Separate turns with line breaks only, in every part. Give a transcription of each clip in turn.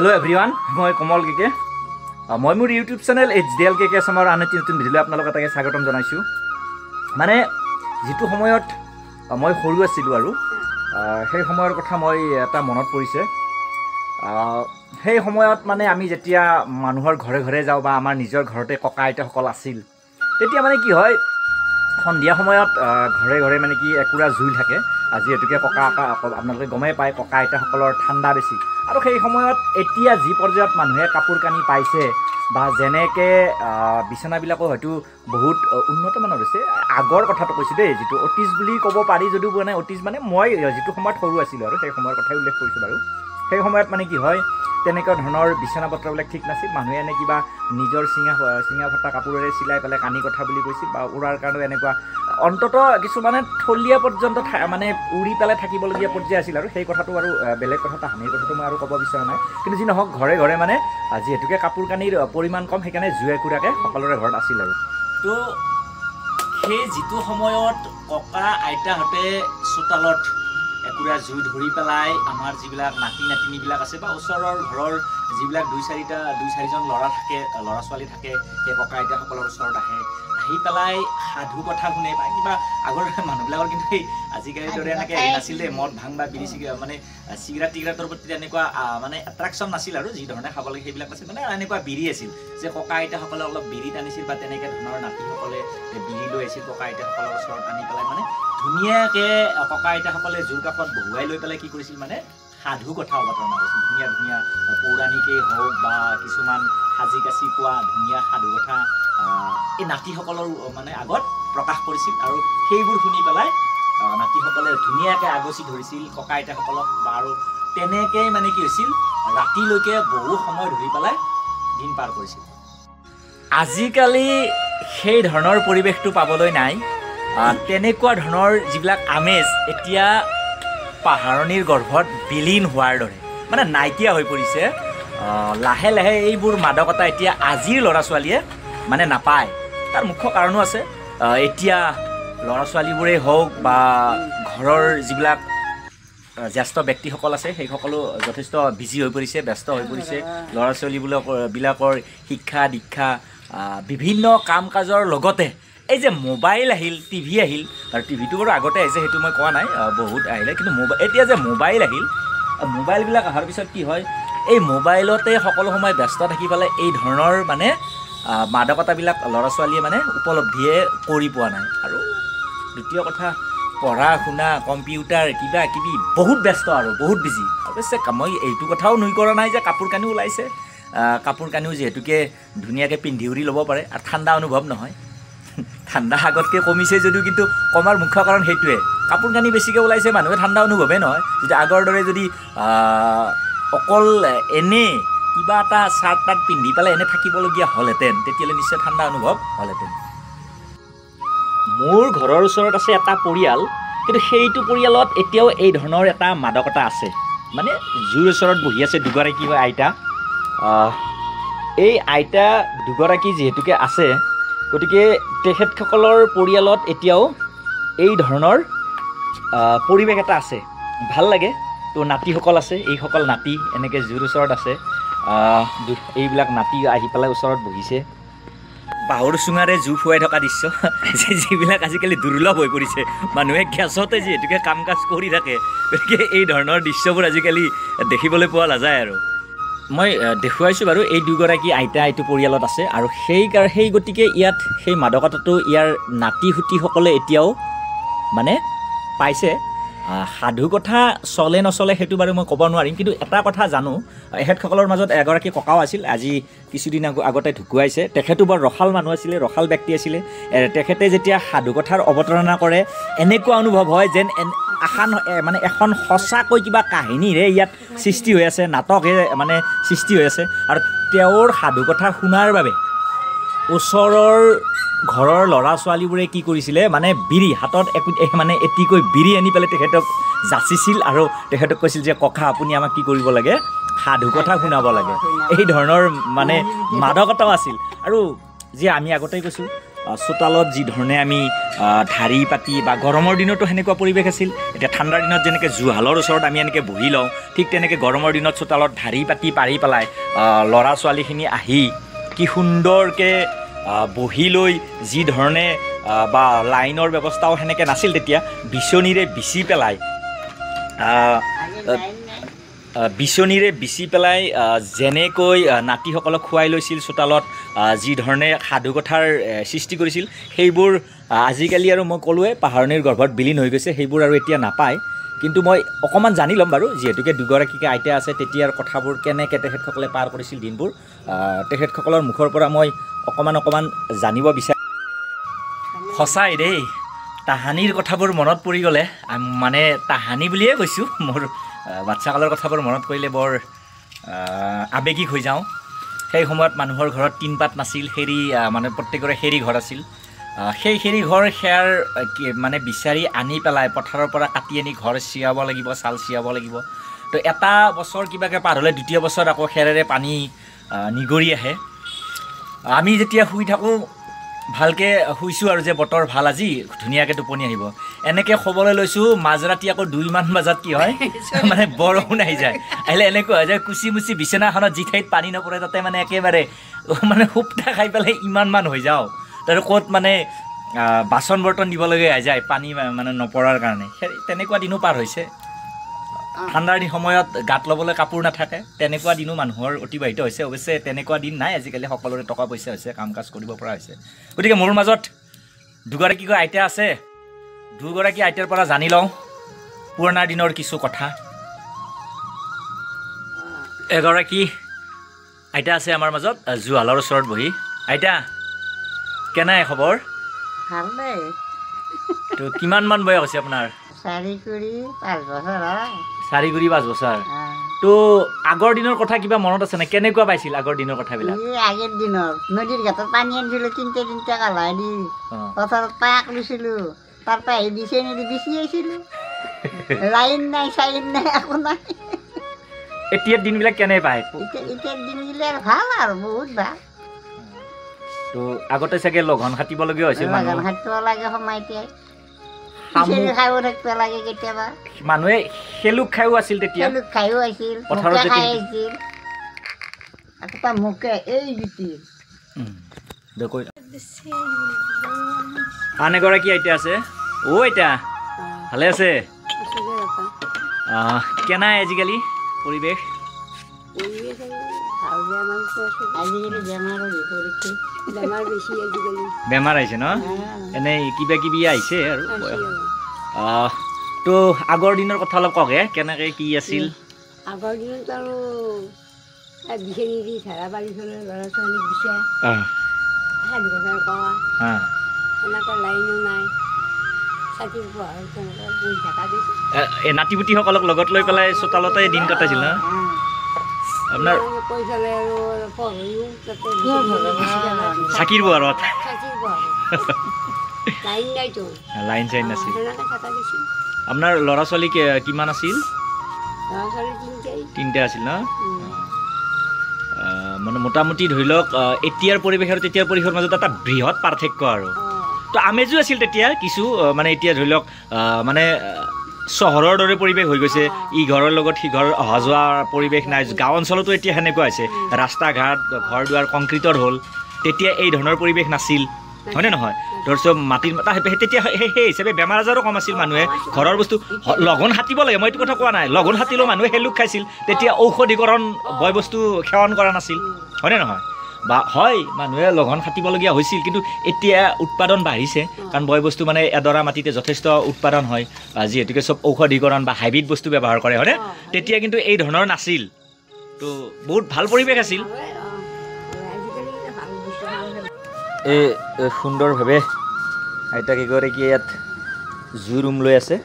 Hello everyone, মই কমল কেকে মই মোৰ ইউটিউব চেনেল HDL কেকে আমাৰ আনতি নতুন ভিডিঅ আপোনালোক এটাকে স্বাগতম জনাইছো মানে যেটো সময়ত মই সৰু আছিলো আৰু সেই সময়ৰ কথা মই এটা মনত পৰিছে সেই সময়ত মানে আমি যেতিয়া মানুহৰ ঘৰে ঘৰে যাও বা আমাৰ নিজৰ ঘৰতে ককা আইতা সকল আছিল তেতিয়া মানে কি হয় সন্ধিয়া সময়ত ঘৰে ঘৰে মানে কি একুৰা জুই থাকে আজি এটুকে ককা আপোনালোকে গমেই পায় ককা আইতা সকলৰ ঠাণ্ডা বেছি আৰু সেই সময়ত এতিয়া যি পৰ্যায়ত মানুহে কাপোৰ কানি পাইছে বা যেনেকে বিছনাবিলাকো হয়তো বহুত উন্নত মানৰ হৈছে আগৰ কথাটো কৈছো দেই যেটো অটিজ বুলি ক'ব পাৰি যদিও মানে অটিজ মানে মই যেটো সময়ত সৰু আছিলো আৰু সেই সময়ৰ কথাই উল্লেখ কৰিছো বাৰু সেই সময়ত মানে কি হয় তেনেকুৱা ধৰণৰ বিছনা পত্ৰবিলাক ঠিক নাছিল মানুহে এনে কিবা নিজৰ চিঙা ফটা কাপোৰেৰে চিলাই পেলাই কানি কথা বুলি কৈছিল বা উৰাৰ কাৰণে এনেকুৱা অন্তত কিছুমানে থলিয়া পৰ্যন্ত মানে উৰি পেলাই থাকিবলগীয়া পৰ্যায় আছিল আৰু সেই কথাটো আৰু বেলেগ কথা তাহানিৰ কথাটো মই আৰু ক'ব বিচৰা নাই কিন্তু যি নহওক ঘৰে ঘৰে মানে যিহেতুকে কাপোৰ কানিৰ পৰিমাণ কম সেইকাৰণে জুয়ে কুৰাকে সকলোৰে ঘৰত আছিল আৰু তো সেই যিটো সময়ত ককা আইতাহঁতে চোতালত একুৰা জুই ধৰি পেলাই আমাৰ যিবিলাক নাতি নাতিনীবিলাক আছে বা ওচৰৰ ঘৰৰ যিবিলাক দুই চাৰিজন ল'ৰা ছোৱালী থাকে সেই ককা আইতাসকলৰ ওচৰত আহি পেলাই সাধু কথা শুনে বা কিবা আগৰ মানুহবিলাকৰ কিন্তু এই আজিকালিৰ দৰে এনেকৈ নাছিলে মদ ভাং বা বিড়ি মানে চিগাৰেট টিগাৰেটৰ প্ৰতি এনেকুৱা মানে এট্ৰেকশ্যন নাছিল আৰু যি ধৰণে খাব লাগে সেইবিলাক আছিল মানে এনেকুৱা বিড়ি আছিল যে ককা আইতাসকলে অলপ বিড়ি টানিছিল বা তেনেকৈ ধৰণৰ নাতিসকলে বিড়ি লৈ আহিছিল ককা আইতাসকলৰ ওচৰত আনি পেলাই মানে ধুনীয়াকৈ ককা আইতাসকলে জোৰ কাষত বহুৱাই লৈ পেলাই কি কৰিছিল মানে সাধু কথা অৱতাৰণা কৰিছিল ধুনীয়া ধুনীয়া পৌৰাণিকেই হওক বা কিছুমান সাজি কাচি কোৱা ধুনীয়া সাধু কথা এই নাতিসকলৰ মানে আগত প্ৰকাশ কৰিছিল আৰু সেইবোৰ শুনি পেলাই নাতিসকলে ধুনীয়াকৈ আগচি ধৰিছিল ককা আইতাসকলক বা আৰু তেনেকৈ মানে কি হৈছিল ৰাতিলৈকে বহু সময় ধৰি পেলাই দিন পাৰ কৰিছিল আজিকালি সেই ধৰণৰ পৰিৱেশটো পাবলৈ নাই তেনেকুৱা ধৰণৰ যিবিলাক আমেজ এতিয়া পাহাৰণিৰ গৰ্ভত বিলীন হোৱাৰ দৰে মানে নাইকিয়া হৈ পৰিছে লাহে লাহে এইবোৰ মাদকতা এতিয়া আজিৰ ল'ৰা ছোৱালীয়ে মানে নাপায় তাৰ মুখ্য কাৰণো আছে এতিয়া ল'ৰা ছোৱালীবোৰেই হওক বা ঘৰৰ যিবিলাক জ্যেষ্ঠ ব্যক্তিসকল আছে সেইসকলো যথেষ্ট বিজি হৈ পৰিছে ব্যস্ত হৈ পৰিছে ল'ৰা ছোৱালীবিলাকৰ শিক্ষা দীক্ষা বিভিন্ন কাম কাজৰ লগতে এই যে মোবাইল আহিল টিভি আহিল আৰু টিভিটো বাৰু আগতে আহিছে সেইটো মই কোৱা নাই বহুত আহিলে কিন্তু এতিয়া যে মোবাইল আহিল মোবাইলবিলাক অহাৰ পিছত কি হয় এই মোবাইলতে সকলো সময় ব্যস্ত থাকি পেলাই এই ধৰণৰ মানে মাদকতাবিলাক ল'ৰা ছোৱালীয়ে মানে উপলব্ধিয়ে কৰি পোৱা নাই আৰু দ্বিতীয় কথা পঢ়া শুনা কম্পিউটাৰ কিবা কিবি বহুত ব্যস্ত আৰু বহুত বিজি অৱশ্যে মই এইটো কথাও নুই কৰা নাই যে কাপোৰ কানিও ওলাইছে কাপোৰ কানিও যিহেতুকে ধুনীয়াকৈ পিন্ধি উৰি ল'ব পাৰে আৰু ঠাণ্ডা অনুভৱ নহয় ঠাণ্ডা আগতকৈ কমিছে যদিও কিন্তু কমাৰ মুখ্য কাৰণ সেইটোৱে কাপোৰ কানি বেছিকৈ ওলাইছে মানুহে ঠাণ্ডা অনুভৱেই নহয় যদি আগৰ দৰে যদি অকল এনে কিবা এটা চাৰ্ট তাৰ্ট পিন্ধি পেলাই এনে থাকিবলগীয়া হ'লহেঁতেন তেতিয়াহ'লে নিশ্চয় ঠাণ্ডা অনুভৱ হ'লহেঁতেন মোৰ ঘৰৰ ওচৰত আছে এটা পৰিয়াল কিন্তু সেইটো পৰিয়ালত এতিয়াও এই ধৰণৰ এটা মাদকতা আছে মানে জুইৰ ওচৰত বহি আছে দুগৰাকী আইতা এই আইতা দুগৰাকী যিহেতুকে আছে গতিকে তেখেতসকলৰ পৰিয়ালত এতিয়াও এই ধৰণৰ পৰিৱেশ এটা আছে ভাল লাগে তো নাতিসকল আছে এইসকল নাতি এনেকৈ জুইৰ ওচৰত আছে এইবিলাক নাতি আহি পেলাই ওচৰত বহিছে বাঁহৰ চুঙাৰে জুই ফুৱাই থকা দৃশ্য যিবিলাক আজিকালি দুৰ্লভ হৈ পৰিছে মানুহে গেছতে যিহেতুকে কাম কাজ কৰি থাকে গতিকে এই ধৰণৰ দৃশ্যবোৰ আজিকালি দেখিবলৈ পোৱা নাযায় আৰু মই দেখুৱাইছোঁ বাৰু এই দুগৰাকী আইতা এইটো পৰিয়ালত আছে আৰু সেই গতিকে ইয়াত সেই মাদকতাটো ইয়াৰ নাতি সুতিসকলে এতিয়াও মানে পাইছে সাধু কথা চলে নচলে সেইটো বাৰু মই ক'ব নোৱাৰিম কিন্তু এটা কথা জানো এখেতসকলৰ মাজত এগৰাকী ককাও আছিল আজি কিছুদিন আগতে ঢুকুৱাইছে তেখেতো বৰ ৰসাল মানুহ আছিলে ৰসাল ব্যক্তি আছিলে তেখেতে যেতিয়া সাধু কথাৰ অৱতাৰণা কৰে এনেকুৱা অনুভৱ হয় যেন মানে এখন সঁচাকৈ কিবা কাহিনীৰে ইয়াত সৃষ্টি হৈ আছে নাটকহে মানে সৃষ্টি হৈ আছে আৰু তেওঁৰ সাধু কথা শুনাৰ বাবে ওচৰৰ ঘৰৰ ল'ৰা ছোৱালীবোৰে কি কৰিছিলে মানে বিড়ি হাতত মানে এটিকৈ বিড়ি আনি পেলাই তেখেতক যাচিছিল আৰু তেখেতক কৈছিল যে ককা আপুনি আমাক কি কৰিব লাগে সাধু কথা শুনাব লাগে এই ধৰণৰ মানে মাদকতাও আছিল আৰু যে আমি আগতেই কৈছোঁ চোতালত যি ধৰণে আমি ঢাৰি পাতি বা গৰমৰ দিনতো সেনেকুৱা পৰিৱেশ আছিল। এতিয়া ঠাণ্ডাৰ দিনত যেনেকৈ জুহালৰ ওচৰত আমি এনেকৈ বহি লওঁ, ঠিক তেনেকৈ গৰমৰ দিনত চোতালত ঢাৰি পাতি পাৰি পেলাই ল'ৰা ছোৱালীখিনি আহি কি সুন্দৰকৈ বহি লৈ যি ধৰণে বা লাইনৰ ব্যৱস্থাও সেনেকৈ নাছিল তেতিয়া, বিচনীৰে বিচি পেলাই যেনেকৈ নাতিসকলক খুৱাই লৈছিল চোতালত, যি ধৰণে সাধু কথাৰ সৃষ্টি কৰিছিল, সেইবোৰ আজিকালি আৰু মই ক'লোৱে পাহাৰণিৰ গৰ্ভত বিলীন হৈ গৈছে, সেইবোৰ আৰু এতিয়া নাপায়। কিন্তু মই অকণমান জানি ল'ম বাৰু, যিহেতুকে দুগৰাকীকে আইতা আছে, তেতিয়াৰ কথাবোৰ কেনেকৈ তেখেতসকলে পাৰ কৰিছিল দিনবোৰ, তেখেতসকলৰ মুখৰ পৰা মই অকণমান জানিব বিচাৰোঁ। সঁচাই দেই, তাহানিৰ কথাবোৰ মনত পৰি গ'লে, মানে তাহানি বুলিয়ে কৈছোঁ, মোৰ বাচ্ছাকালৰ কথাবোৰ মনত কৰিলে বৰ আৱেগিক হৈ যাওঁ। সেই সময়ত মানুহৰ ঘৰত টিনপাত নাছিল, মানে প্ৰত্যেকৰে খেৰী ঘৰ আছিল। সেই খেৰী ঘৰ খেৰ মানে বিচাৰি আনি পেলাই পথাৰৰ পৰা কাটি আনি ঘৰ চিয়াব লাগিব, চাল চিয়াব লাগিব। তো এটা বছৰ কিবাকৈ পাৰ হ'লে দ্বিতীয় বছৰ আকৌ খেৰেৰে পানী নিগৰি আহে। আমি যেতিয়া শুই থাকোঁ, ভালকৈ শুইছোঁ আৰু যে বতৰ ভাল, আজি ধুনীয়াকৈ টোপনি আহিব, এনেকৈ শুবলৈ লৈছোঁ, মাজৰাতি আকৌ 2মান বজাত কি হয় মানে বৰষুণ আহি যায়। আহিলে এনেকুৱা হয় যে কুচি মুচি বিচনাখনত যি ঠাইত পানী নপৰে তাতে মানে একেবাৰে মানে সুপ্তা খাই পেলাই ইমানমান হৈ যাওঁ, তাৰ ক'ত মানে বাচন বৰ্তন দিবলগীয়া হৈ যায় পানী মানে নপৰাৰ কাৰণে। তেনেকুৱা দিনো পাৰ হৈছে। ঠাণ্ডাৰ সময়ত গাত ল'বলৈ কাপোৰ নাথাকে, তেনেকুৱা দিনো মানুহৰ অতিবাহিত হৈছে। অৱশ্যে তেনেকুৱা দিন নাই, আজিকালি সকলোৰে টকা পইচা হৈছে, কাম কাজ কৰিব পৰা হৈছে। গতিকে মোৰ মাজত দুগৰাকীকৈ আইতা আছে, দুগৰাকী আইতাৰ পৰা জানি লওঁ পুৰণা দিনৰ কিছু কথা। এগৰাকী আইতা আছে আমাৰ মাজত, জুহালৰ ওচৰত বহি। আইতা, কেনে খবৰ?
ভালেই।
তো কিমানমান বয়স হৈছে আপোনাৰ?
4-5 বছৰ হয়।
4-5 বছৰ। তো আগৰ দিনৰ কথা কিবা মনত আছে নে? কেনেকুৱা পাইছিল আগৰ দিনৰ কথাবিলাক?
আগৰ দিনৰ নদীৰ ঘাটত পানী আনিছিলোঁ, তিনটা কালাই দি পথাৰত পাক লৈছিলোঁ, তাৰ পৰা আহি বিচনী বিচি আহিছিলোঁ। লাইন নাই, চাইন নাই, একো নাই।
এতিয়াৰ দিনবিলাক কেনে পায়?
এতিয়াৰ দিনবিলাক ভাল আৰু বহুত ভাল।
তো আগতে চাগে লঘন খাটিবলগীয়া হৈছিল,
লঘন খাটিব লাগে সময়তে, খাইও থাকিব লাগে কেতিয়াবা।
মানুহে খেলুক খাইও আছিল তেতিয়া,
খেলুক খাইও আছিল, মোকে খাই আহিছিল। আকৌ মোকে এই বিটিৰ
আন এগৰাকী আইতা আছে। অ' আইতা, ভালে আছে? কেনাই আজিকালি পৰিৱেশ? বেমাৰ আহিছে ন? এনেই কিবা কিবি আহিছে আৰু। তো আগৰ দিনৰ কথা অলপ কওকহে, কেনেকৈ কি আছিল?
আগৰ দিনত আৰু বিচনী দি ধাৰা পাৰি চলে, ল'ৰা ছোৱালীক দিছে, সাধু কথা কোৱা, এনেকৈ লাইনো নাই, চাকিৰ পোহৰত তেনেকৈ বহি থকা দিছিল।
এই নাতিপুতিসকলক লগত লৈ পেলাই চোতালতে দিন কটাইছিল ন? আপোনাৰ
কৈ চালে আৰু পঢ়িও তাতে
চাকিৰ পোহৰত।
চাকিৰ পোহৰত লাইন নাইতো,
লাইন চাইন নাছিল।
সেনেকৈ থকা দিছিল।
আপোনাৰ ল'ৰা ছোৱালী কিমান আছিল?
ল'ৰা ছোৱালী
3টা আছিল ন? মানে মোটামুটি ধৰি লওক এতিয়াৰ পৰিৱেশ আৰু তেতিয়াৰ পৰিৱেশৰ মাজত এটা বৃহৎ পাৰ্থক্য আৰু। তো আমেজো আছিল তেতিয়া কিছু, মানে এতিয়া ধৰি লওক মানে চহৰৰ দৰে পৰিৱেশ হৈ গৈছে, ইঘৰৰ লগত সিঘৰ অহা যোৱাৰ পৰিৱেশ নাই। গাঁও অঞ্চলতো এতিয়া সেনেকুৱা হৈছে, ৰাস্তা ঘাট ঘৰ দুৱাৰ কংক্ৰিটৰ হ'ল। তেতিয়া এই ধৰণৰ পৰিৱেশ নাছিল, হয়নে নহয়? ধৰক মাটিৰ তেতিয়া সেই হিচাপে বেমাৰ আজাৰো কম আছিল। মানুহে ঘৰৰ বস্তু লঘন সাঁতিব লাগে, মই এইটো কথা কোৱা নাই, লঘন সাঁতিলেও মানুহে সেলুক খাইছিল। তেতিয়া ঔষধীকৰণ বয় বস্তু সেৱন কৰা নাছিল, হয়নে নহয়? বা হয়, মানুহে লঘন খাটিবলগীয়া হৈছিল, কিন্তু এতিয়া উৎপাদন বাঢ়িছে, কাৰণ বয় বস্তু মানে এডৰা মাটিতে যথেষ্ট উৎপাদন হয়, যিহেতুকে চব ঔষধীকৰণ বা হাইব্ৰিড বস্তু ব্যৱহাৰ কৰে, হয়নে? তেতিয়া কিন্তু এই ধৰণৰ নাছিল। তো বহুত ভাল পৰিৱেশ আছিল। এই সুন্দৰভাৱে আইতা কেইগৰাকীয়ে ইয়াত জুই ৰুম লৈ আছে।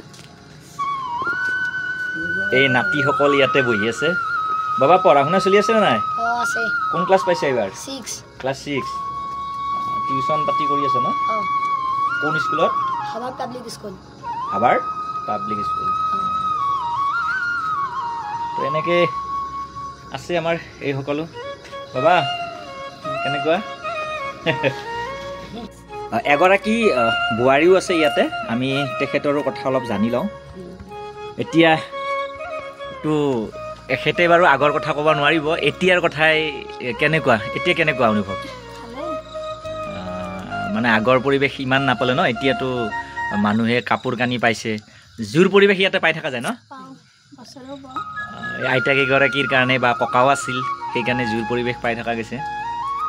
এই নাতিসকল ইয়াতে বহি আছে। বাবা, পঢ়া শুনা চলি আছে নে নাই?
আছে।
কোন ক্লাছ পাইছে এইবাৰ?
6
ক্লাছ 6। টিউশ্যন পাতি কৰি আছে ন? কোন স্কুলত?
হাবাৰ পাব্লিক স্কুল।
হাবাৰ পাব্লিক স্কুল। তো এনেকৈ আছে আমাৰ এই সকলো। বাবা, কেনেকুৱা? এগৰাকী বোৱাৰীও আছে ইয়াতে, আমি তেখেতৰো কথা অলপ জানি লওঁ। এতিয়া তো এখেতে বাৰু আগৰ কথা ক'ব নোৱাৰিব, এতিয়াৰ কথাই কেনেকুৱা, এতিয়া কেনেকুৱা অনুভৱ? মানে আগৰ পৰিৱেশ ইমান নাপালে ন, এতিয়াতো মানুহে কাপোৰ কানি পাইছে, জুৰ পৰিৱেশ ইয়াতে পাই থকা যায় ন? আইতাকেইগৰাকীৰ কাৰণে বা ককাও আছিল, সেইকাৰণে জুৰ পৰিৱেশ পাই থকা গৈছে।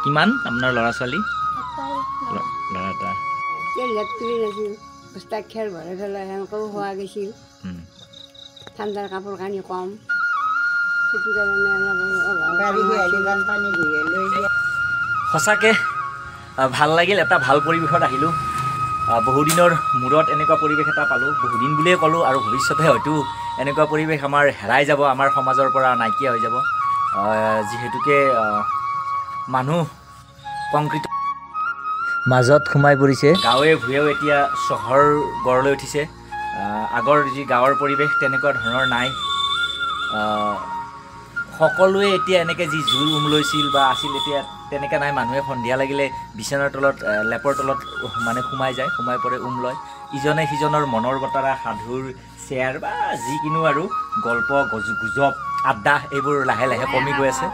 কিমান আপোনাৰ ল'ৰা ছোৱালী? ল'ৰা এটা।
খেৰ ভৰাই পেলাই সেনেকৈও হোৱা গৈছিল। ঠাণ্ডাৰ কাপোৰ কানি কম, সেইটো কাৰণে
সঁচাকৈ ভাল লাগিল, এটা ভাল পৰিৱেশত আহিলোঁ। বহুদিনৰ মূৰত এনেকুৱা পৰিৱেশ এটা পালোঁ, বহুদিন বুলিয়ে ক'লোঁ, আৰু ভৱিষ্যতে হয়তো এনেকুৱা পৰিৱেশ আমাৰ হেৰাই যাব, আমাৰ সমাজৰ পৰা নাইকিয়া হৈ যাব, যিহেতুকে মানুহ কংক্ৰিট মাজত সোমাই পৰিছে। গাঁৱে ভূঞেও এতিয়া চহৰ গঢ় লৈ উঠিছে। আগৰ যি গাঁৱৰ পৰিৱেশ তেনেকুৱা ধৰণৰ নাই। সকলোৱে এতিয়া এনেকৈ যি জুৰ লৈছিল বা আছিল, এতিয়া তেনেকৈ নাই। মানুহে সন্ধিয়া লাগিলে বিচনাৰ তলত, লেপৰ তলত মানে সোমাই যায়, সোমাই পৰে, লয়। ইজনে সিজনৰ মনৰ বতৰা, সাধুৰ শ্বেয়াৰ বা যিকোনো আৰু গল্প, গুজব, আড্ডা, এইবোৰ লাহে লাহে কমি গৈ আছে।